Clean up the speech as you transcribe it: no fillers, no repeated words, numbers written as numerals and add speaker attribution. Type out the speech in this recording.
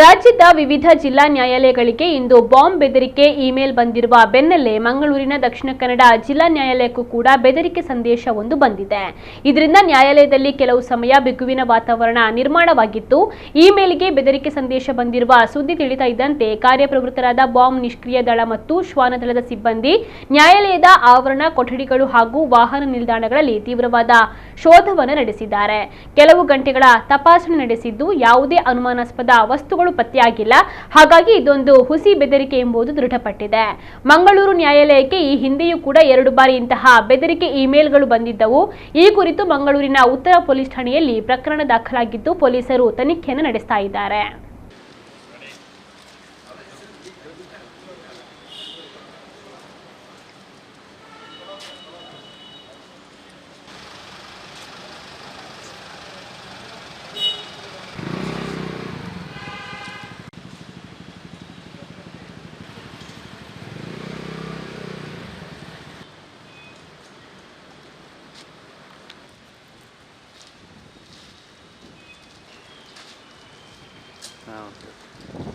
Speaker 1: ರಾಜ್ಯದ ವಿವಿಧ ಜಿಲ್ಲಾ ನ್ಯಾಯಾಲಯಗಳಿಗೆ ಇಂದು ಬಾಂಬ್ ಬೆದರಿಕೆ ಇಮೇಲ್ ಬಂದಿರುವ ಬೆನ್ನಲ್ಲೇ ಮಂಗಳೂರಿನ ದಕ್ಷಿಣ ಕನ್ನಡ ಜಿಲ್ಲಾ ನ್ಯಾಯಾಲಯಕ್ಕೂ ಕೂಡ ಬೆದರಿಕೆ ಸಂದೇಶವೊಂದು ಬಂದಿದೆ. ಇದರಿಂದ ನ್ಯಾಯಾಲಯದಲ್ಲಿ ಕೆಲವು ಸಮಯ ಬಿಗುವಿನ ವಾತಾವರಣ ನಿರ್ಮಾಣವಾಗಿತ್ತು. ಇಮೇಲ್ಗೆ ಬೆದರಿಕೆ ಸಂದೇಶ ಬಂದಿರುವ ಸುದ್ದಿ ತಿಳಿತಾ ಇದ್ದಂತೆ ಕಾರ್ಯಪ್ರವೃತ್ತರಾದ ಬಾಂಬ್ ನಿಷ್ಕ್ರಿಯ ದಳ ಮತ್ತು ಶ್ವಾನದಳದ ಸಿಬ್ಬಂದಿ ನ್ಯಾಯಾಲಯದ ಆವರಣ, ಕೊಠಡಿಗಳು ಹಾಗೂ ವಾಹನ ನಿಲ್ದಾಣಗಳಲ್ಲಿ ತೀವ್ರವಾದ ಶೋಧವನ್ನು ನಡೆಸಿದ್ದಾರೆ. ಕೆಲವು ಗಂಟೆಗಳ ತಪಾಸಣೆ ನಡೆಸಿದ್ದು ಯಾವುದೇ ಅನುಮಾನಾಸ್ಪದ ವಸ್ತುಗಳು ಪತ್ತೆಯಾಗಿಲ್ಲ. ಹಾಗಾಗಿ ಇದೊಂದು ಹುಸಿ ಬೆದರಿಕೆ ಎಂಬುದು ದೃಢಪಟ್ಟಿದೆ. ಮಂಗಳೂರು ನ್ಯಾಯಾಲಯಕ್ಕೆ ಈ ಹಿಂದೆಯೂ ಕೂಡ 2 ಬಾರಿ ಇಂತಹ ಬೆದರಿಕೆ ಇಮೇಲ್ಗಳು ಬಂದಿದ್ದವು. ಈ ಕುರಿತು ಮಂಗಳೂರಿನ ಉತ್ತರ ಪೊಲೀಸ್ ಠಾಣೆಯಲ್ಲಿ ಪ್ರಕರಣ ದಾಖಲಾಗಿದ್ದು ಪೊಲೀಸರು ತನಿಖೆಯನ್ನು ನಡೆಸ್ತಾ ಇದ್ದಾರೆ.
Speaker 2: Okay.